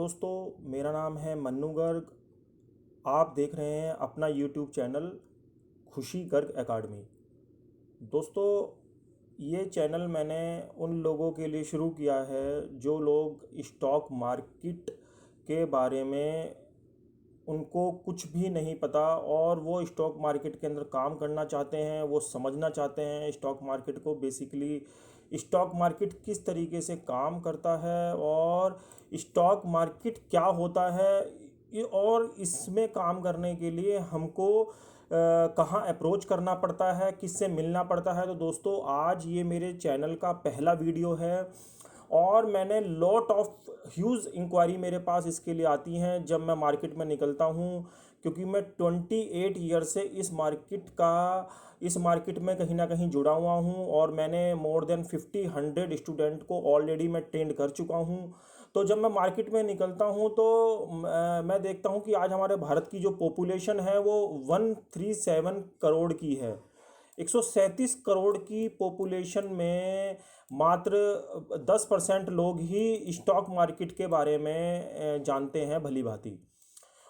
दोस्तों, मेरा नाम है मन्नू गर्ग। आप देख रहे हैं अपना यूट्यूब चैनल खुशी गर्ग एकेडमी। दोस्तों, ये चैनल मैंने उन लोगों के लिए शुरू किया है जो लोग स्टॉक मार्केट के बारे में उनको कुछ भी नहीं पता और वो स्टॉक मार्केट के अंदर काम करना चाहते हैं, वो समझना चाहते हैं स्टॉक मार्केट को। बेसिकली स्टॉक मार्केट किस तरीके से काम करता है और स्टॉक मार्केट क्या होता है, और इसमें काम करने के लिए हमको कहाँ अप्रोच करना पड़ता है, किससे मिलना पड़ता है। तो दोस्तों, आज ये मेरे चैनल का पहला वीडियो है और मैंने लॉट ऑफ ह्यूज इंक्वायरी मेरे पास इसके लिए आती हैं जब मैं मार्केट में निकलता हूँ, क्योंकि मैं 28 ईयर से इस मार्केट में कहीं ना कहीं जुड़ा हुआ हूँ और मैंने मोर देन 50 100 स्टूडेंट को ऑलरेडी मैं ट्रेंड कर चुका हूँ। तो जब मैं मार्केट में निकलता हूँ तो मैं देखता हूँ कि आज हमारे भारत की जो पॉपुलेशन है वो 137 करोड़ की है। 137 करोड़ की पॉपुलेशन में मात्र 10% लोग ही स्टॉक मार्केट के बारे में जानते हैं भली भांति।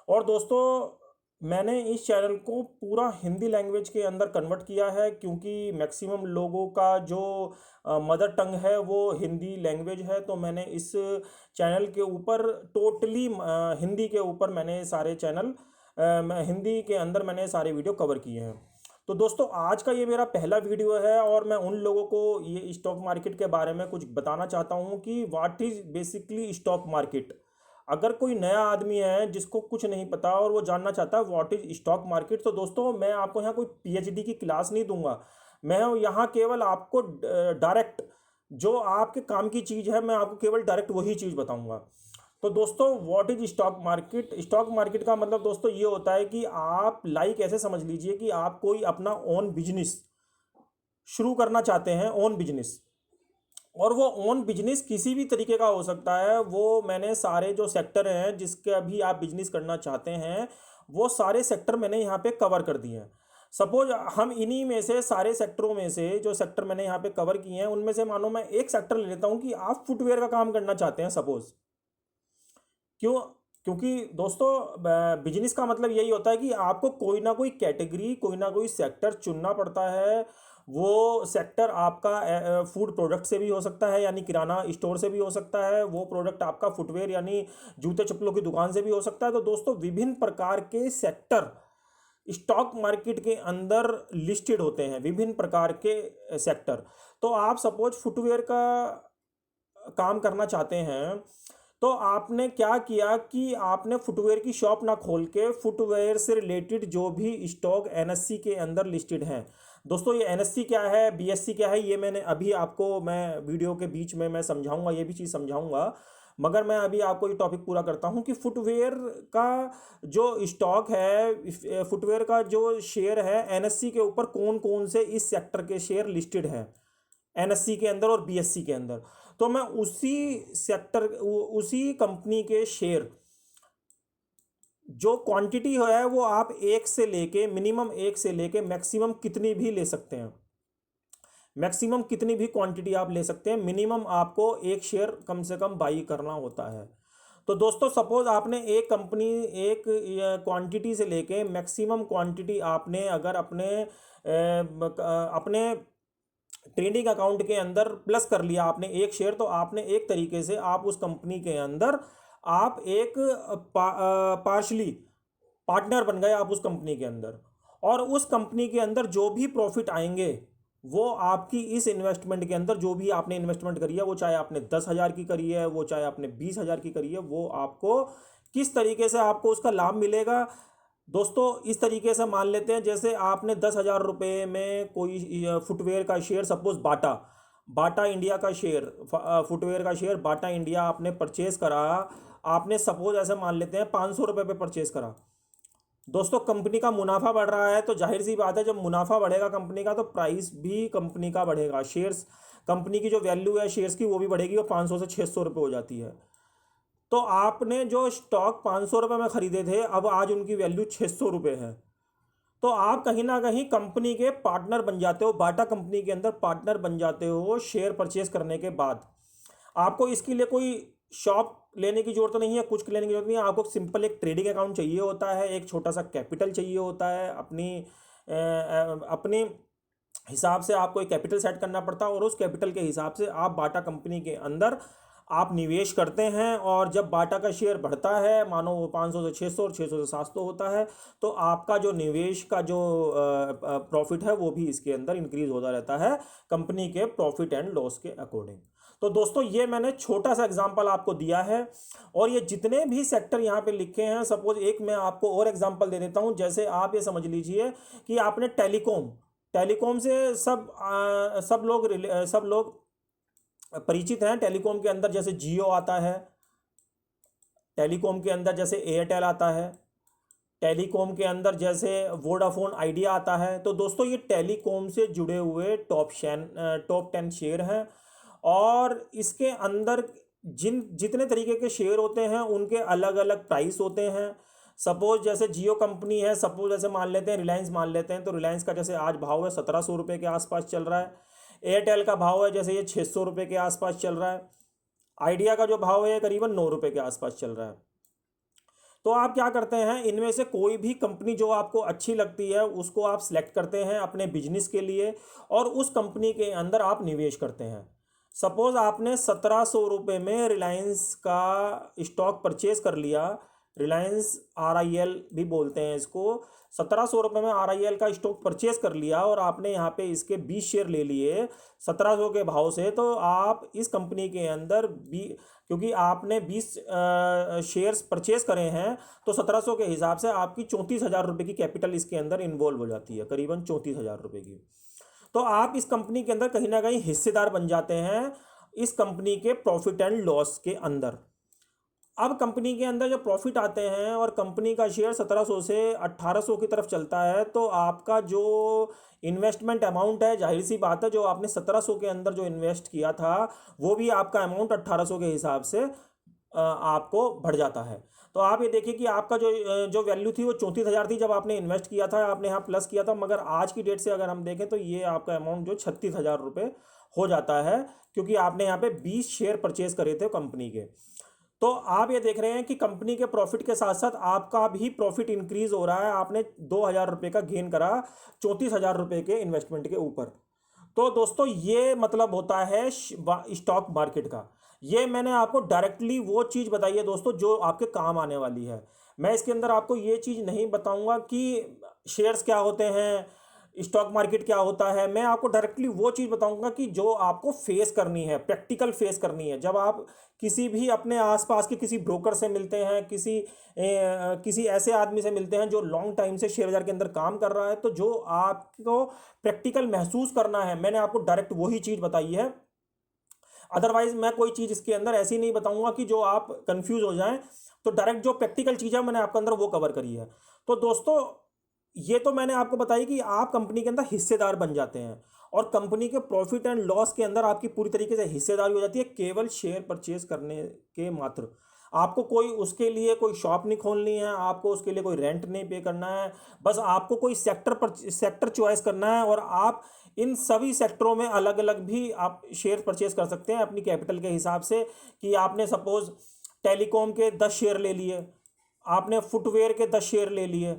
और दोस्तों, मैंने इस चैनल को पूरा हिंदी लैंग्वेज के अंदर कन्वर्ट किया है, क्योंकि मैक्सिमम लोगों का जो मदर टंग है वो हिंदी लैंग्वेज है। तो मैंने इस चैनल के ऊपर टोटली हिंदी के ऊपर मैंने सारे चैनल हिंदी के अंदर मैंने सारे वीडियो कवर किए हैं। तो दोस्तों, आज का ये मेरा पहला वीडियो है और मैं उन लोगों को ये स्टॉक मार्केट के बारे में कुछ बताना चाहता हूँ कि what is basically stock market. अगर कोई नया आदमी है जिसको कुछ नहीं पता और वो जानना चाहता है व्हाट इज स्टॉक मार्केट, तो दोस्तों मैं आपको यहाँ कोई पीएचडी की क्लास नहीं दूंगा। मैं यहाँ केवल आपको डायरेक्ट जो आपके काम की चीज़ है, मैं आपको केवल डायरेक्ट वही चीज़ बताऊंगा। तो दोस्तों, what is stock market. Stock market का मतलब दोस्तों ये होता है कि आप लाइक ऐसे समझ लीजिए कि आप कोई अपना ओन बिजनेस शुरू करना चाहते हैं, ओन बिजनेस। और वो ओन बिजनेस किसी भी तरीके का हो सकता है। वो मैंने सारे जो सेक्टर हैं जिसके अभी आप बिजनेस करना चाहते हैं, वो सारे सेक्टर मैंने यहाँ पे कवर कर दिए हैं। सपोज हम इन्हीं में से सारे सेक्टरों में से जो सेक्टर मैंने यहाँ पे कवर किए हैं, उनमें से मानो मैं एक सेक्टर ले लेता हूँ कि आप फुटवेयर का काम करना चाहते हैं सपोज। क्यों? क्योंकि दोस्तों, बिजनेस का मतलब यही होता है कि आपको कोई ना कोई कैटेगरी, कोई ना कोई सेक्टर चुनना पड़ता है। वो सेक्टर आपका फूड प्रोडक्ट से भी हो सकता है, यानी किराना स्टोर से भी हो सकता है। वो प्रोडक्ट आपका फुटवेयर यानी जूते चप्पलों की दुकान से भी हो सकता है। तो दोस्तों, विभिन्न प्रकार के सेक्टर स्टॉक मार्केट के अंदर लिस्टेड होते हैं, विभिन्न प्रकार के सेक्टर। तो आप सपोज फुटवेयर का काम करना चाहते हैं, तो आपने क्या किया कि आपने फुटवेयर की शॉप ना खोल के फुटवेयर से रिलेटेड जो भी स्टॉक एनएससी के अंदर लिस्टेड हैं। दोस्तों, ये एनएससी क्या है, बीएससी क्या है, ये मैंने अभी आपको मैं वीडियो के बीच में मैं समझाऊंगा, ये भी चीज़ समझाऊंगा। मगर मैं अभी आपको ये टॉपिक पूरा करता हूँ कि फुटवेयर का जो स्टॉक है, फुटवेयर का जो शेयर है, एनएससी के ऊपर कौन कौन से इस सेक्टर के शेयर लिस्टेड हैं एनएससी के अंदर और बीएससी के अंदर। तो मैं उसी सेक्टर, उसी कंपनी के शेयर जो क्वांटिटी है वो आप एक से लेके मिनिमम, एक से लेके मैक्सिमम कितनी भी ले सकते हैं। मैक्सिमम कितनी भी क्वांटिटी आप ले सकते हैं, मिनिमम आपको एक शेयर कम से कम बाई करना होता है। तो दोस्तों, सपोज आपने एक कंपनी, एक क्वांटिटी से लेके मैक्सिमम क्वांटिटी आपने अगर अपने ट्रेडिंग अकाउंट के अंदर प्लस कर लिया आपने एक शेयर, तो आपने एक तरीके से आप उस कंपनी के अंदर आप एक पार्शली पार्टनर बन गए आप उस कंपनी के अंदर। और उस कंपनी के अंदर जो भी प्रॉफिट आएंगे वो आपकी इस इन्वेस्टमेंट के अंदर जो भी आपने इन्वेस्टमेंट करी है, वो चाहे आपने 10,000 की करी है, वो चाहे आपने 20,000 की करी है, वो आपको किस तरीके से आपको उसका लाभ मिलेगा। दोस्तों, इस तरीके से मान लेते हैं जैसे आपने 10,000 रुपये में कोई फुटवेयर का शेयर, सपोज बाटा बाटा इंडिया का शेयर, फुटवेयर का शेयर बाटा इंडिया आपने परचेज करा। आपने सपोज ऐसे मान लेते हैं 500 रुपये पे परचेज करा। दोस्तों, कंपनी का मुनाफा बढ़ रहा है तो जाहिर सी बात है, जब मुनाफा बढ़ेगा कंपनी का तो प्राइस भी कंपनी का बढ़ेगा। शेयर्स, कंपनी की जो वैल्यू है शेयर्स की वो भी बढ़ेगी, वो 500 से 600 रुपये हो जाती है। तो आपने जो स्टॉक 500 रुपये में खरीदे थे, अब आज उनकी वैल्यू 600 रुपये है। तो आप कहीं ना कहीं कंपनी के पार्टनर बन जाते हो, बाटा कंपनी के अंदर पार्टनर बन जाते हो शेयर परचेज करने के बाद। आपको इसके लिए कोई शॉप लेने की ज़रूरत नहीं है, कुछ लेने की ज़रूरत नहीं है। आपको सिंपल एक ट्रेडिंग अकाउंट चाहिए होता है, एक छोटा सा कैपिटल चाहिए होता है, अपनी हिसाब से आपको एक कैपिटल सेट करना पड़ता है और उस कैपिटल के हिसाब से आप बाटा कंपनी के अंदर आप निवेश करते हैं। और जब बाटा का शेयर बढ़ता है, मानो वो 500 से 600 और 600 से 700 होता है, तो आपका जो निवेश का जो प्रॉफिट है वो भी इसके अंदर इंक्रीज होता रहता है कंपनी के प्रॉफिट एंड लॉस के अकॉर्डिंग। तो दोस्तों ये मैंने छोटा सा एग्जांपल आपको दिया है, और ये जितने भी सेक्टर यहाँ पे लिखे हैं, सपोज एक मैं आपको और एग्जांपल दे देता हूँ। जैसे आप ये समझ लीजिए कि आपने टेलीकॉम टेलीकॉम से सब लोग परिचित हैं। टेलीकॉम के अंदर जैसे जियो आता है, टेलीकॉम के अंदर जैसे एयरटेल आता है, टेलीकॉम के अंदर जैसे वोडाफोन आइडिया आता है। तो दोस्तों ये टेलीकॉम से जुड़े हुए टॉप 10 शेयर हैं। और इसके अंदर जितने तरीके के शेयर होते हैं उनके अलग अलग प्राइस होते हैं। सपोज जैसे जियो कंपनी है, सपोज जैसे मान लेते हैं रिलायंस मान लेते हैं, तो रिलायंस का जैसे आज भाव है 1700 रुपये के आसपास चल रहा है। एयरटेल का भाव है जैसे ये 600 रुपये के आसपास चल रहा है। आइडिया का जो भाव है करीबन 9 रुपये के आसपास चल रहा है। तो आप क्या करते हैं, इनमें से कोई भी कंपनी जो आपको अच्छी लगती है उसको आप सिलेक्ट करते हैं अपने बिजनेस के लिए, और उस कंपनी के अंदर आप निवेश करते हैं। सपोज आपने 1700 रुपये में रिलायंस का स्टॉक परचेज कर लिया, रिलायंस RIL भी बोलते हैं इसको। 1700 रुपये में RIL का स्टॉक परचेज कर लिया और आपने यहाँ पे इसके 20 शेयर ले लिए 1700 के भाव से। तो आप इस कंपनी के अंदर क्योंकि आपने 20 शेयर्स परचेज करे हैं, तो 1700 के हिसाब से आपकी 34,000 रुपये की कैपिटल इसके अंदर इन्वॉल्व हो जाती है, करीबन 34,000 रुपये की। तो आप इस कंपनी के अंदर कहीं ना कहीं हिस्सेदार बन जाते हैं इस कंपनी के प्रॉफिट एंड लॉस के अंदर। अब कंपनी के अंदर जब प्रॉफिट आते हैं और कंपनी का शेयर 1700 से 1800 की तरफ चलता है, तो आपका जो इन्वेस्टमेंट अमाउंट है, जाहिर सी बात है, जो आपने 1700 के अंदर जो इन्वेस्ट किया था वो भी आपका अमाउंट 1800 के हिसाब से आपको बढ़ जाता है। तो आप ये देखिए कि आपका जो वैल्यू थी वो 34,000 थी जब आपने इन्वेस्ट किया था, आपने यहाँ प्लस किया था, मगर आज की डेट से अगर हम देखें तो ये आपका अमाउंट जो 36,000 रुपये हो जाता है, क्योंकि आपने यहाँ पे 20 शेयर परचेज करे थे कंपनी के। तो आप ये देख रहे हैं कि कंपनी के प्रॉफिट के साथ साथ आपका भी प्रॉफिट इंक्रीज हो रहा है। आपने 2,000 रुपये का गेन करा 34,000 रुपये के इन्वेस्टमेंट के ऊपर। तो दोस्तों ये मतलब होता है स्टॉक मार्केट का। ये मैंने आपको डायरेक्टली वो चीज़ बताई है दोस्तों जो आपके काम आने वाली है। मैं इसके अंदर आपको ये चीज़ नहीं बताऊंगा कि शेयर्स क्या होते हैं, स्टॉक मार्केट क्या होता है। मैं आपको डायरेक्टली वो चीज़ बताऊंगा कि जो आपको फेस करनी है, प्रैक्टिकल फेस करनी है। जब आप किसी भी अपने आसपास के किसी ब्रोकर से मिलते हैं, किसी ऐसे आदमी से मिलते हैं जो लॉन्ग टाइम से शेयर बाजार के अंदर काम कर रहा है, तो जो आपको प्रैक्टिकल महसूस करना है, मैंने आपको डायरेक्ट वही चीज़ बताई है। अदरवाइज मैं कोई चीज़ इसके अंदर ऐसी नहीं बताऊंगा कि जो आप कंफ्यूज हो जाएं। तो डायरेक्ट जो प्रैक्टिकल चीज़ है मैंने आपके अंदर वो कवर करी है। तो दोस्तों ये तो मैंने आपको बताई कि आप कंपनी के अंदर हिस्सेदार बन जाते हैं, और कंपनी के प्रॉफिट एंड लॉस के अंदर आपकी पूरी तरीके से हिस्सेदारी हो जाती है केवल शेयर परचेज करने के मात्र। आपको कोई उसके लिए कोई शॉप नहीं खोलनी है, आपको उसके लिए कोई रेंट नहीं पे करना है। बस आपको कोई सेक्टर चॉइस करना है, और आप इन सभी सेक्टरों में अलग अलग भी आप शेयर परचेज कर सकते हैं अपनी कैपिटल के हिसाब से। कि आपने सपोज टेलीकॉम के 10 शेयर ले लिए, आपने फुटवेयर के 10 शेयर ले लिए,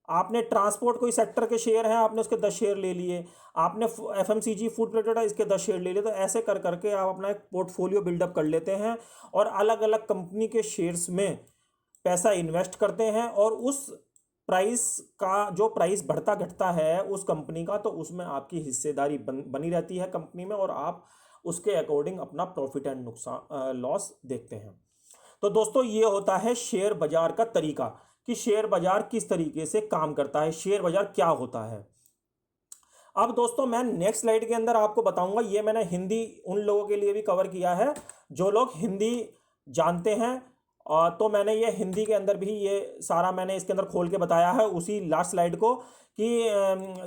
आपने ट्रांसपोर्ट कोई सेक्टर के शेयर हैं आपने उसके 10 शेयर ले लिए, आपने FMCG फूड प्रोडक्ट है इसके 10 शेयर ले लिए। तो ऐसे कर करके आप अपना एक पोर्टफोलियो बिल्डअप कर लेते हैं, और अलग अलग कंपनी के शेयर्स में पैसा इन्वेस्ट करते हैं, और उस प्राइस का जो प्राइस बढ़ता घटता है उस कंपनी का, तो उसमें आपकी हिस्सेदारी बनी रहती है कंपनी में, और आप उसके अकॉर्डिंग अपना प्रॉफिट एंड नुकसान लॉस देखते हैं। तो दोस्तों ये होता है शेयर बाजार का तरीका, कि शेयर बाजार किस तरीके से काम करता है, शेयर बाजार क्या होता है। अब दोस्तों मैं नेक्स्ट स्लाइड के अंदर आपको बताऊंगा। ये मैंने हिंदी उन लोगों के लिए भी कवर किया है जो लोग हिंदी जानते हैं, तो मैंने ये हिंदी के अंदर भी ये सारा मैंने इसके अंदर खोल के बताया है उसी लास्ट स्लाइड को, कि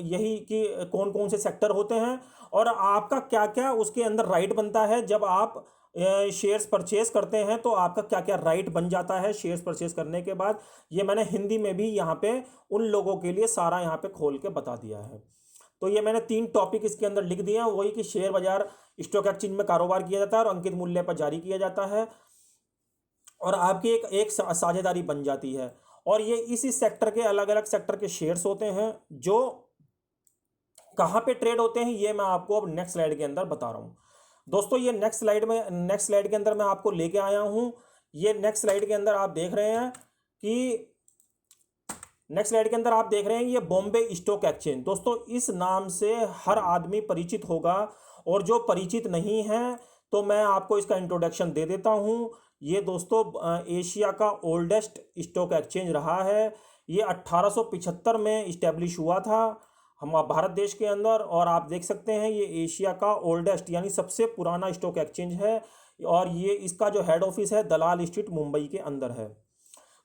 यही कि कौन कौन से सेक्टर होते हैं और आपका क्या क्या उसके अंदर राइट बनता है। जब आप शेयर्स परचेज करते हैं तो आपका क्या क्या राइट बन जाता है शेयर्स परचेज करने के बाद, ये मैंने हिंदी में भी यहाँ पे उन लोगों के लिए सारा यहाँ पे खोल के बता दिया है। तो ये मैंने 3 टॉपिक इसके अंदर लिख दिए हैं, वही कि शेयर बाजार स्टॉक एक्सचेंज में कारोबार किया जाता है और अंकित मूल्य पर जारी किया जाता है। और आपकी एक एक साझेदारी बन जाती है। और ये इसी सेक्टर के अलग अलग सेक्टर के शेयर्स होते हैं जो कहाँ पे ट्रेड होते हैं, ये मैं आपको अब नेक्स्ट स्लाइड के अंदर बता रहा हूँ। दोस्तों ये नेक्स्ट स्लाइड के अंदर मैं आपको लेके आया हूँ। ये नेक्स्ट स्लाइड के अंदर आप देख रहे हैं कि ये बॉम्बे स्टॉक एक्सचेंज। दोस्तों इस नाम से हर आदमी परिचित होगा, और जो परिचित नहीं है तो मैं आपको इसका इंट्रोडक्शन दे देता हूँ। ये दोस्तों एशिया का ओल्डेस्ट स्टॉक एक्सचेंज रहा है। ये 1875 में इस्टेब्लिश हुआ था हम भारत देश के अंदर, और आप देख सकते हैं ये एशिया का ओल्डेस्ट यानी सबसे पुराना स्टॉक एक्सचेंज है। और ये इसका जो हेड ऑफिस है दलाल स्ट्रीट मुंबई के अंदर है।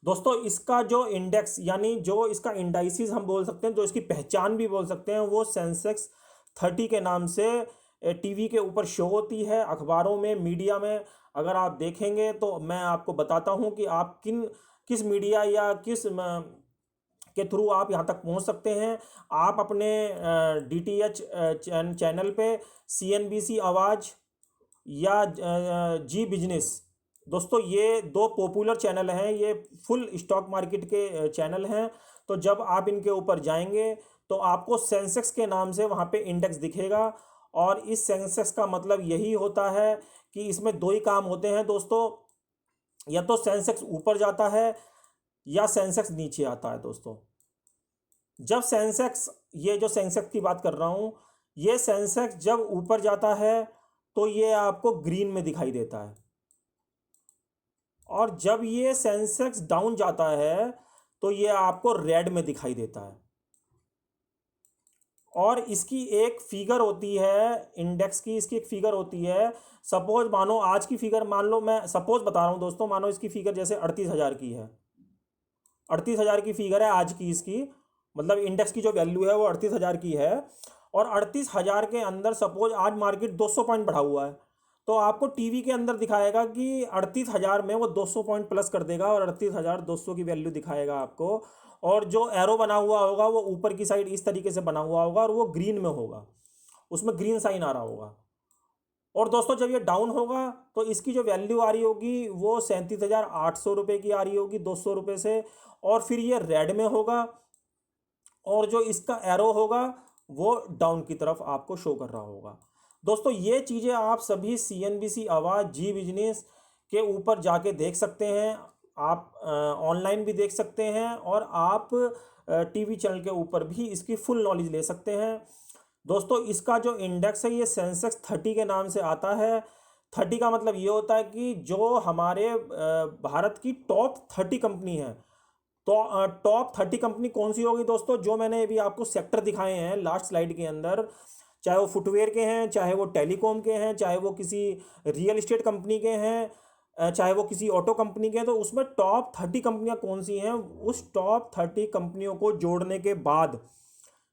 दोस्तों इसका जो इंडेक्स यानी जो इसका इंडाइसिस हम बोल सकते हैं, जो इसकी पहचान भी बोल सकते हैं, वो सेंसेक्स 30 के नाम से टीवी के ऊपर शो होती है, अखबारों में, मीडिया में। अगर आप देखेंगे तो मैं आपको बताता हूं कि आप किस मीडिया या किस के थ्रू आप यहाँ तक पहुँच सकते हैं। आप अपने DTH चैनल पे CNBC आवाज़ या जी बिजनेस, दोस्तों ये दो पॉपुलर चैनल हैं, ये फुल स्टॉक मार्केट के चैनल हैं। तो जब आप इनके ऊपर जाएंगे तो आपको सेंसेक्स के नाम से वहाँ पे इंडेक्स दिखेगा। और इस सेंसेक्स का मतलब यही होता है कि इसमें दो ही काम होते हैं दोस्तों, या तो सेंसेक्स ऊपर जाता है या सेंसेक्स नीचे आता है। दोस्तों जब सेंसेक्स, ये जो सेंसेक्स की बात कर रहा हूँ, ये सेंसेक्स जब ऊपर जाता है तो ये आपको ग्रीन में दिखाई देता है, और जब ये सेंसेक्स डाउन जाता है तो ये आपको रेड में दिखाई देता है। और इसकी एक फिगर होती है इंडेक्स की, इसकी एक फिगर होती है। सपोज मानो आज की फिगर, मान लो मैं सपोज बता रहा हूँ दोस्तों, मानो इसकी फिगर जैसे 38,000 की है, 38,000 की फिगर है आज की इसकी, मतलब इंडेक्स की जो वैल्यू है वो 38,000 की है। और 38,000 के अंदर सपोज आज मार्केट 200 पॉइंट बढ़ा हुआ है, तो आपको टीवी के अंदर दिखाएगा कि 38,000 में वो 200 पॉइंट प्लस कर देगा और 38,200 की वैल्यू दिखाएगा आपको। और जो एरो बना हुआ होगा वो ऊपर की साइड इस तरीके से बना हुआ होगा, और वो ग्रीन में होगा, उसमें ग्रीन साइन आ रहा होगा। और दोस्तों जब ये डाउन होगा तो इसकी जो वैल्यू आ रही होगी वो 37,800 रुपये की आ रही होगी 200 रुपये से, और फिर ये रेड में होगा, और जो इसका एरो होगा वो डाउन की तरफ आपको शो कर रहा होगा। दोस्तों ये चीज़ें आप सभी CNBC आवाज़, जी बिजनेस के ऊपर जाके देख सकते हैं, आप ऑनलाइन भी देख सकते हैं, और आप टीवी चैनल के ऊपर भी इसकी फुल नॉलेज ले सकते हैं। दोस्तों इसका जो इंडेक्स है ये सेंसेक्स 30 के नाम से आता है। 30 का मतलब ये होता है कि जो हमारे भारत की टॉप 30 कंपनी है। तो टॉप 30 कंपनी कौन सी होगी दोस्तों, जो मैंने अभी आपको सेक्टर दिखाए हैं लास्ट स्लाइड के अंदर, चाहे वो फुटवेयर के हैं, चाहे वो टेलीकॉम के हैं, चाहे वो किसी रियल एस्टेट कंपनी के हैं, चाहे वो किसी ऑटो कंपनी के हैं, तो उसमें टॉप 30 कंपनियां कौन सी हैं, उस टॉप 30 कंपनियों को जोड़ने के बाद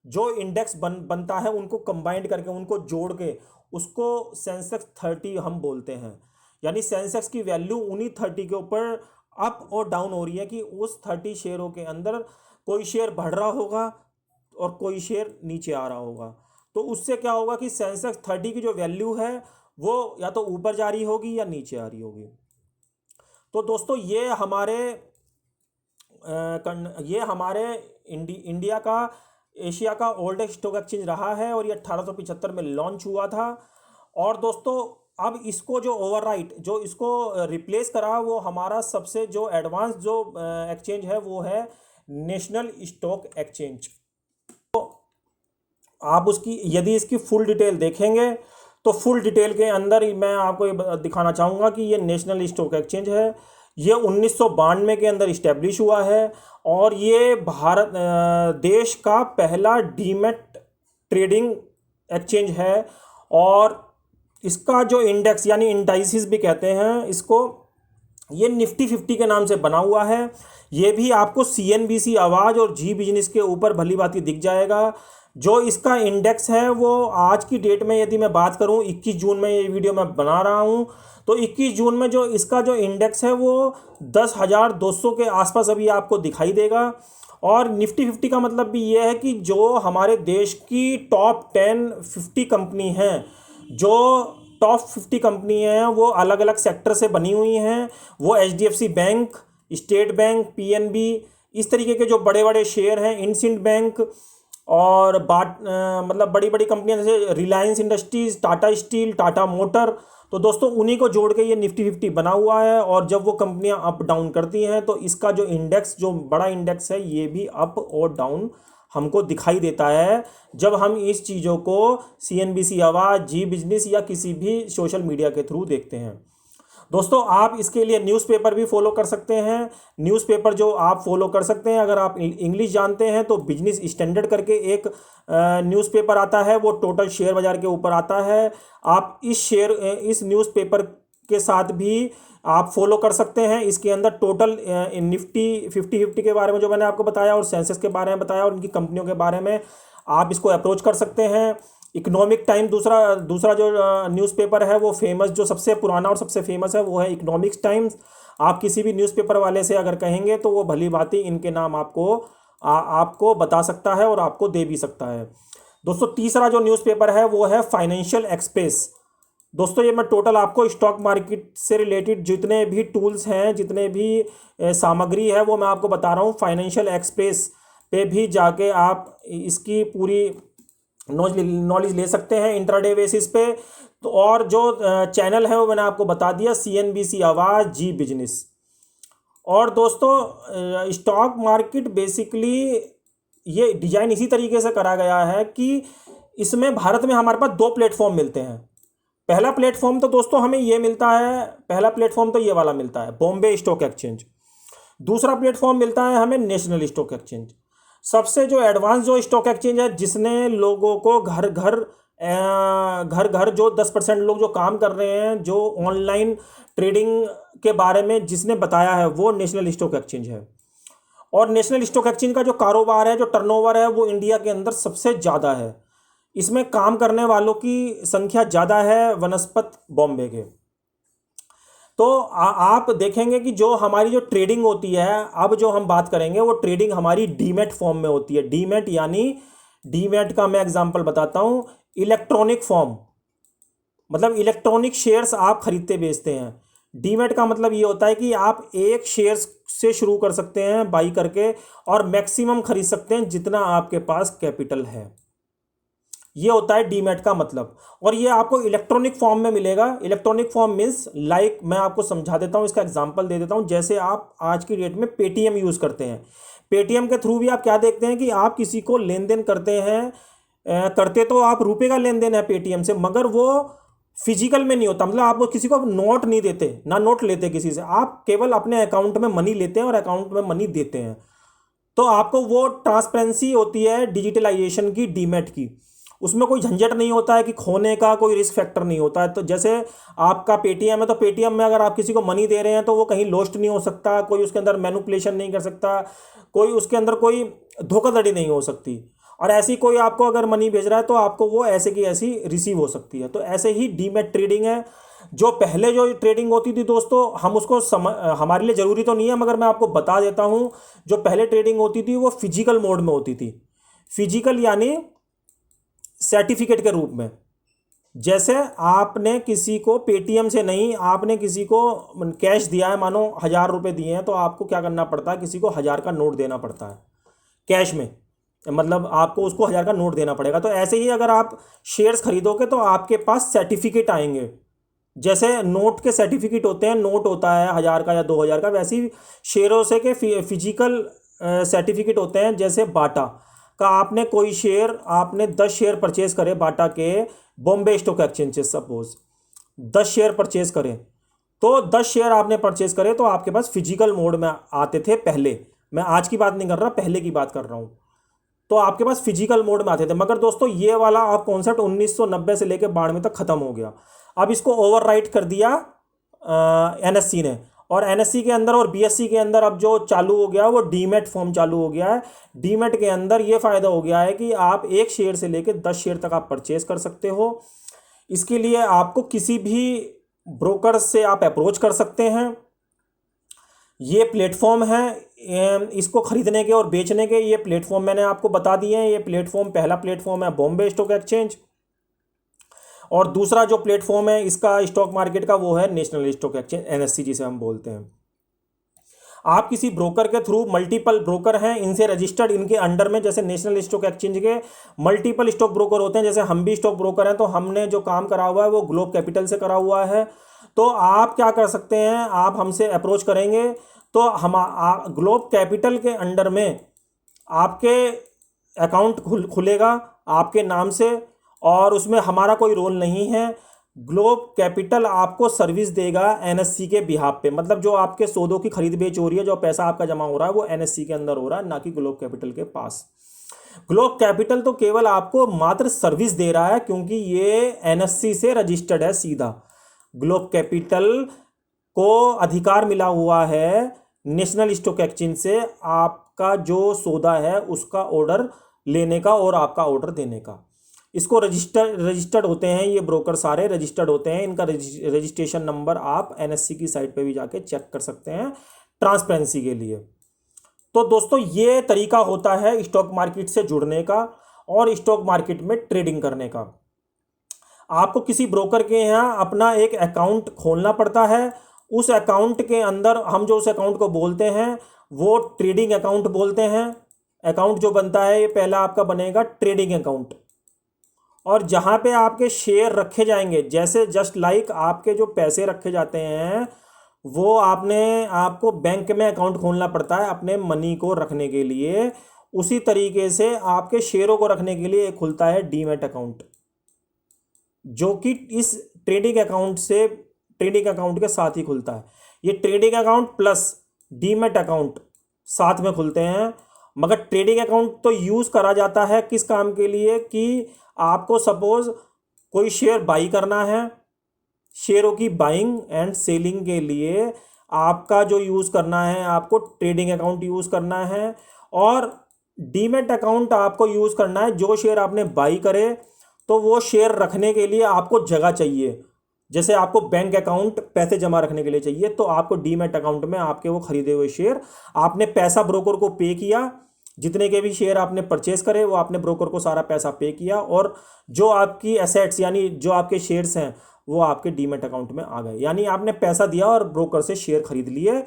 जो इंडेक्स बनता है, उनको कंबाइंड करके, उनको जोड़ के, उसको सेंसेक्स 30 हम बोलते हैं। यानी सेंसेक्स की वैल्यू उन्हीं 30 के ऊपर अप और डाउन हो रही है कि उस 30 शेयरों के अंदर कोई शेयर बढ़ रहा होगा और कोई शेयर नीचे आ रहा होगा। तो उससे क्या होगा कि सेंसेक्स 30 की जो वैल्यू है वो या तो ऊपर जा रही होगी या नीचे आ रही होगी। तो दोस्तों ये हमारे इंडिया का, एशिया का ओल्डेस्ट स्टॉक एक्सचेंज रहा है, और ये 1875 में लॉन्च हुआ था। और दोस्तों अब इसको जो ओवरराइट, जो इसको रिप्लेस करा, वो हमारा सबसे जो एडवांस जो एक्सचेंज है वो है नेशनल स्टॉक एक्सचेंज। तो आप उसकी यदि इसकी फुल डिटेल देखेंगे तो फुल डिटेल के अंदर मैं आपको ये दिखाना चाहूँगा कि ये नेशनल स्टॉक एक्सचेंज है। ये 1992 के अंदर इस्टेब्लिश हुआ है, और ये भारत देश का पहला डीमैट ट्रेडिंग एक्सचेंज है। और इसका जो इंडेक्स यानी इंडाइसिस भी कहते हैं इसको, ये निफ्टी 50 के नाम से बना हुआ है। ये भी आपको CNBC आवाज़ और जी बिजनेस के ऊपर भली भांति दिख जाएगा। जो इसका इंडेक्स है वो आज की डेट में, यदि मैं बात करूं 21 जून में ये वीडियो मैं बना रहा हूं, तो 21 जून में जो इसका जो इंडेक्स है वो 10,200 के आसपास अभी आपको दिखाई देगा। और निफ्टी 50 का मतलब भी ये है कि जो हमारे देश की टॉप 50 कंपनी हैं, जो टॉप 50 कंपनियां हैं वो अलग अलग सेक्टर से बनी हुई हैं। वो HDFC bank, state bank, PNB, इस तरीके के जो बड़े बड़े शेयर हैं, इंडसिंड बैंक और मतलब बड़ी बड़ी कंपनियां जैसे Reliance industries, Tata steel, Tata motor, तो दोस्तों उन्हीं को जोड़ के ये निफ्टी 50 बना हुआ है। और जब वो कंपनियां अप डाउन करती हैं तो इसका जो इंडेक्स, जो बड़ा इंडेक्स है, ये भी अप और डाउन हमको दिखाई देता है जब हम इस चीज़ों को CNBC आवाज़, जी बिजनेस या किसी भी सोशल मीडिया के थ्रू देखते हैं। दोस्तों आप इसके लिए न्यूज़पेपर भी फॉलो कर सकते हैं। न्यूज़पेपर जो आप फॉलो कर सकते हैं, अगर आप इंग्लिश जानते हैं तो बिजनेस स्टैंडर्ड करके एक न्यूज़पेपर आता है, वो टोटल शेयर बाज़ार के ऊपर आता है। आप इस न्यूज़पेपर के साथ भी आप फॉलो कर सकते हैं। इसके अंदर टोटल निफ्टी 50 के बारे में जो मैंने आपको बताया और सेंसेक्स के बारे में बताया और उनकी कंपनियों के बारे में आप इसको अप्रोच कर सकते हैं। इकोनॉमिक टाइम दूसरा जो न्यूज़पेपर है, वो फेमस, जो सबसे पुराना और सबसे फेमस है, वो है इकोनॉमिक्स टाइम्स। आप किसी भी न्यूज़पेपर वाले से अगर कहेंगे तो वो भली भांति इनके नाम आपको बता सकता है और आपको दे भी सकता है। दोस्तों तीसरा जो न्यूज़पेपर है वो है फाइनेंशियल एक्सप्रेस। दोस्तों ये मैं टोटल आपको स्टॉक मार्केट से रिलेटेड जितने भी टूल्स हैं, जितने भी सामग्री है, वो मैं आपको बता रहा हूँ। फाइनेंशियल एक्सप्रेस पे भी जाके आप इसकी पूरी नॉलेज ले सकते हैं इंट्राडे बेसिस पे। तो और जो चैनल है वो मैंने आपको बता दिया, CNBC आवाज़, जी बिजनेस। और दोस्तों स्टॉक मार्केट बेसिकली ये डिजाइन इसी तरीके से करा गया है कि इसमें भारत में हमारे पास 2 प्लेटफॉर्म मिलते हैं। पहला प्लेटफॉर्म तो दोस्तों हमें ये मिलता है, पहला प्लेटफॉर्म तो ये वाला मिलता है, बॉम्बे स्टॉक एक्सचेंज। दूसरा प्लेटफॉर्म मिलता है हमें नेशनल स्टॉक एक्सचेंज। सबसे जो एडवांस जो स्टॉक एक्सचेंज है, जिसने लोगों को घर घर जो 10% लोग जो काम कर रहे हैं, जो ऑनलाइन ट्रेडिंग के बारे में जिसने बताया है, वो नेशनल स्टॉक एक्सचेंज है। और नेशनल स्टॉक एक्सचेंज का जो कारोबार है, जो टर्नओवर है, वो इंडिया के अंदर सबसे ज़्यादा है। इसमें काम करने वालों की संख्या ज़्यादा है वनस्पत बॉम्बे के। तो आप देखेंगे कि जो हमारी जो ट्रेडिंग होती है, अब जो हम बात करेंगे वो ट्रेडिंग हमारी डीमैट फॉर्म में होती है। डीमैट यानी, डीमैट का मैं एग्जांपल बताता हूँ, इलेक्ट्रॉनिक फॉर्म, मतलब इलेक्ट्रॉनिक शेयर्स आप खरीदते बेचते हैं। डीमैट का मतलब ये होता है कि आप एक शेयर से शुरू कर सकते हैं बाई करके, और मैक्सिमम खरीद सकते हैं जितना आपके पास कैपिटल है। ये होता है डीमैट का मतलब। और ये आपको इलेक्ट्रॉनिक फॉर्म में मिलेगा। इलेक्ट्रॉनिक फॉर्म मीन्स लाइक, मैं आपको समझा देता हूँ, इसका एग्जांपल दे देता हूँ। जैसे आप आज की डेट में पेटीएम यूज़ करते हैं, पेटीएम के थ्रू भी आप क्या देखते हैं कि आप किसी को लेन देन करते हैं, करते तो आप रुपए का लेन देन है पेटीएम से, मगर वो फिजिकल में नहीं होता। मतलब आप किसी को नोट नहीं देते, ना नोट लेते किसी से, आप केवल अपने अकाउंट में मनी लेते हैं और अकाउंट में मनी देते हैं। तो आपको वो ट्रांसपेरेंसी होती है डिजिटलाइजेशन की, डीमैट की। उसमें कोई झंझट नहीं होता है कि खोने का कोई रिस्क फैक्टर नहीं होता है। तो जैसे आपका पेटीएम है, तो पेटीएम में अगर आप किसी को मनी दे रहे हैं तो वो कहीं लॉस्ट नहीं हो सकता, कोई उसके अंदर मैनिपुलेशन नहीं कर सकता, कोई उसके अंदर कोई धोखाधड़ी नहीं हो सकती। और ऐसी कोई आपको अगर मनी भेज रहा है तो आपको वो ऐसे की ऐसी रिसीव हो सकती है। तो ऐसे ही डीमैट ट्रेडिंग है। जो पहले जो ट्रेडिंग होती थी दोस्तों, हम उसको हमारे लिए ज़रूरी तो नहीं है, मगर मैं आपको बता देता हूँ। जो पहले ट्रेडिंग होती थी वो फिजिकल मोड में होती थी। फिजिकल यानी सर्टिफिकेट के रूप में। जैसे आपने किसी को पेटीएम से नहीं, आपने किसी को कैश दिया है, मानो 1000 रुपये दिए हैं, तो आपको क्या करना पड़ता है, किसी को 1000 का नोट देना पड़ता है कैश में, मतलब आपको उसको 1000 का नोट देना पड़ेगा। तो ऐसे ही अगर आप शेयर्स खरीदोगे तो आपके पास सर्टिफिकेट आएंगे। जैसे नोट के सर्टिफिकेट होते हैं, नोट होता है 1000 का या 2000 का, वैसे ही शेयरों से के फिजिकल सर्टिफिकेट होते हैं। जैसे बाटा का आपने कोई शेयर, आपने 10 शेयर परचेज करे बाटा के बॉम्बे स्टॉक एक्सचेंज से, सपोज 10 शेयर परचेज करें, तो 10 शेयर आपने परचेज करे तो आपके पास फिजिकल मोड में आते थे पहले। मैं आज की बात नहीं कर रहा, पहले की बात कर रहा हूँ। तो आपके पास फिजिकल मोड में आते थे। मगर दोस्तों ये वाला आप कॉन्सेप्ट 1990 से लेकर 92 तक खत्म हो गया। अब इसको ओवरराइट कर दिया NSE ने। और NSE के अंदर और BSE के अंदर अब जो चालू हो गया वो डीमैट फॉर्म चालू हो गया है। डीमैट के अंदर ये फ़ायदा हो गया है कि आप 1 शेयर से लेकर 10 शेयर तक आप परचेज कर सकते हो। इसके लिए आपको किसी भी ब्रोकर से आप अप्रोच कर सकते हैं। ये प्लेटफॉर्म है, इसको खरीदने के और बेचने के ये प्लेटफॉर्म मैंने आपको बता दिए हैं। ये प्लेटफॉर्म, पहला प्लेटफॉर्म है बॉम्बे स्टॉक एक्सचेंज। और दूसरा जो प्लेटफॉर्म है इसका स्टॉक मार्केट का वो है नेशनल स्टॉक एक्सचेंज, एनएससी जिसे हम बोलते हैं। आप किसी ब्रोकर के थ्रू, मल्टीपल ब्रोकर हैं इनसे रजिस्टर्ड, इनके अंडर में जैसे नेशनल स्टॉक एक्सचेंज के मल्टीपल स्टॉक ब्रोकर होते हैं, जैसे हम भी स्टॉक ब्रोकर हैं, तो हमने जो काम करा हुआ है वो ग्लोब कैपिटल से करा हुआ है। तो आप क्या कर सकते हैं, आप हमसे अप्रोच करेंगे तो हम ग्लोब कैपिटल के अंडर में आपके अकाउंट खुलेगा आपके नाम से, और उसमें हमारा कोई रोल नहीं है। ग्लोब कैपिटल आपको सर्विस देगा एनएससी के बिहाफ पे, मतलब जो आपके सौदों की खरीद बेच हो रही है, जो पैसा आपका जमा हो रहा है वो एनएससी के अंदर हो रहा है, ना कि ग्लोब कैपिटल के पास। ग्लोब कैपिटल तो केवल आपको मात्र सर्विस दे रहा है, क्योंकि ये एनएससी से रजिस्टर्ड है सीधा। ग्लोब कैपिटल को अधिकार मिला हुआ है नेशनल स्टॉक एक्सचेंज से आपका जो सौदा है उसका ऑर्डर लेने का और आपका ऑर्डर देने का। इसको रजिस्टर्ड होते हैं, ये ब्रोकर सारे रजिस्टर्ड होते हैं। इनका रजिस्ट्रेशन नंबर आप एनएससी की साइट पे भी जाके चेक कर सकते हैं ट्रांसपेरेंसी के लिए। तो दोस्तों ये तरीका होता है स्टॉक मार्केट से जुड़ने का और स्टॉक मार्केट में ट्रेडिंग करने का। आपको किसी ब्रोकर के यहाँ अपना एक अकाउंट खोलना पड़ता है। उस अकाउंट के अंदर हम जो उस अकाउंट को बोलते हैं वो ट्रेडिंग अकाउंट बोलते हैं। अकाउंट जो बनता है ये पहला आपका बनेगा ट्रेडिंग अकाउंट, और जहाँ पे आपके शेयर रखे जाएंगे, जैसे जस्ट लाइक आपके जो पैसे रखे जाते हैं वो आपको बैंक में अकाउंट खोलना पड़ता है अपने मनी को रखने के लिए, उसी तरीके से आपके शेयरों को रखने के लिए खुलता है डीमैट अकाउंट, जो कि इस ट्रेडिंग अकाउंट के साथ ही खुलता है। ये trading account plus demat account साथ में खुलते हैं। मगर ट्रेडिंग अकाउंट तो यूज़ करा जाता है किस काम के लिए, कि आपको सपोज कोई शेयर बाई करना है, शेयरों की बाइंग एंड सेलिंग के लिए आपका जो यूज़ करना है, आपको ट्रेडिंग अकाउंट यूज़ करना है। और डीमैट अकाउंट आपको यूज़ करना है जो शेयर आपने बाई करे, तो वो शेयर रखने के लिए आपको जगह चाहिए। जैसे आपको बैंक अकाउंट पैसे जमा रखने के लिए चाहिए, तो आपको डीमैट अकाउंट में आपके वो खरीदे हुए शेयर, आपने पैसा ब्रोकर को पे किया, जितने के भी शेयर आपने परचेस करे वो आपने ब्रोकर को सारा पैसा पे किया, और जो आपकी एसेट्स यानी जो आपके शेयर्स हैं वो आपके डीमैट अकाउंट में आ गए। यानी आपने पैसा दिया और ब्रोकर से शेयर खरीद लिए,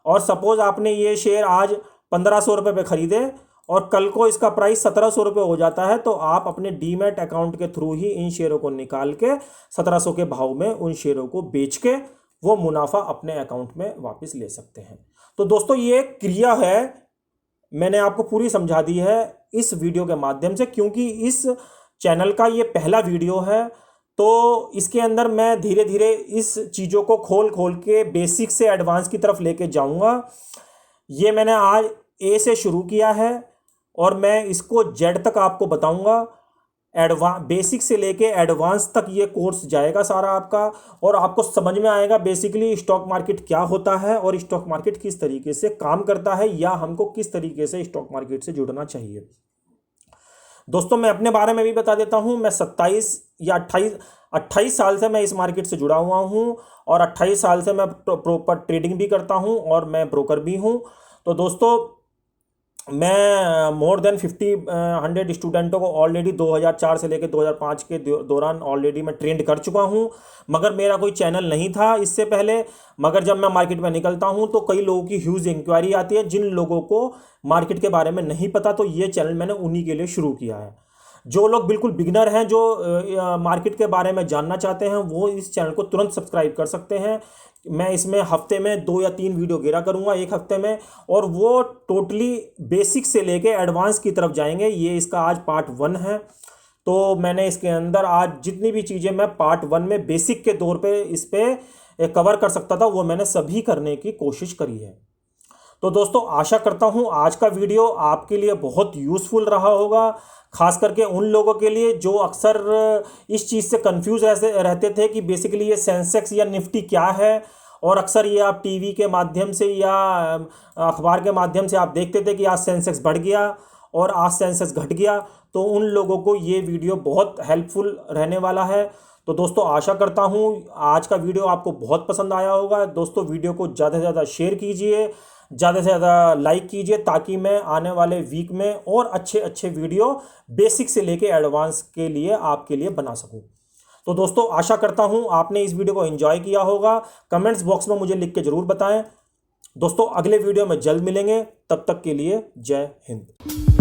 और सपोज आपने ये शेयर आज 1500 रुपये पे खरीदे और कल को इसका प्राइस 1700 रुपये हो जाता है, तो आप अपने डीमैट अकाउंट के थ्रू ही इन शेयरों को निकाल के 1700 के भाव में उन शेयरों को बेच के वो मुनाफा अपने अकाउंट में वापस ले सकते हैं। तो दोस्तों ये क्रिया है, मैंने आपको पूरी समझा दी है इस वीडियो के माध्यम से, क्योंकि इस चैनल का ये पहला वीडियो है, तो इसके अंदर मैं धीरे धीरे इस चीज़ों को खोल के बेसिक से एडवांस की तरफ लेके जाऊंगा। ये मैंने आज ए से शुरू किया है और मैं इसको जेड तक आपको बताऊंगा। बेसिक से लेके एडवांस तक ये कोर्स जाएगा सारा आपका, और आपको समझ में आएगा बेसिकली स्टॉक मार्केट क्या होता है और स्टॉक मार्केट किस तरीके से काम करता है, या हमको किस तरीके से स्टॉक मार्केट से जुड़ना चाहिए। दोस्तों मैं अपने बारे में भी बता देता हूं, मैं 27 या 28 साल से मैं इस मार्केट से जुड़ा हुआ हूं, और 28 साल से मैं प्रॉपर ट्रेडिंग भी करता हूं और मैं ब्रोकर भी हूं। तो दोस्तों मैं मोर देन 100 स्टूडेंटों को ऑलरेडी 2004 से लेकर 2005 के दौरान ऑलरेडी मैं ट्रेंड कर चुका हूं। मगर मेरा कोई चैनल नहीं था इससे पहले, मगर जब मैं मार्केट में निकलता हूं तो कई लोगों की ह्यूज इंक्वायरी आती है, जिन लोगों को मार्केट के बारे में नहीं पता, तो ये चैनल मैंने उन्हीं के लिए शुरू किया है। जो लोग बिल्कुल बिगिनर हैं, जो मार्केट के बारे में जानना चाहते हैं, वो इस चैनल को तुरंत सब्सक्राइब कर सकते हैं। मैं इसमें हफ्ते में 2 या 3 वीडियो गिरा करूंगा एक हफ्ते में, और वो टोटली बेसिक से लेके एडवांस की तरफ जाएंगे। ये इसका आज पार्ट 1 है। तो मैंने इसके अंदर आज जितनी भी चीज़ें मैं पार्ट 1 में बेसिक के तौर पे इस पर कवर कर सकता था, वो मैंने सभी करने की कोशिश करी है। तो दोस्तों आशा करता हूँ आज का वीडियो आपके लिए बहुत यूज़फुल रहा होगा, खास करके उन लोगों के लिए जो अक्सर इस चीज़ से कंफ्यूज रहते थे कि बेसिकली ये सेंसेक्स या निफ्टी क्या है, और अक्सर ये आप टीवी के माध्यम से या अखबार के माध्यम से आप देखते थे कि आज सेंसेक्स बढ़ गया और आज सेंसेक्स घट गया। तो उन लोगों को ये वीडियो बहुत हेल्पफुल रहने वाला है। तो दोस्तों आशा करता हूँ आज का वीडियो आपको बहुत पसंद आया होगा। दोस्तों वीडियो को ज़्यादा से ज़्यादा शेयर कीजिए, ज़्यादा से ज़्यादा लाइक कीजिए, ताकि मैं आने वाले वीक में और अच्छे अच्छे वीडियो बेसिक से लेके एडवांस के लिए आपके लिए बना सकूं। तो दोस्तों आशा करता हूं आपने इस वीडियो को एंजॉय किया होगा। कमेंट्स बॉक्स में मुझे लिख के जरूर बताएं। दोस्तों अगले वीडियो में जल्द मिलेंगे, तब तक के लिए जय हिंद।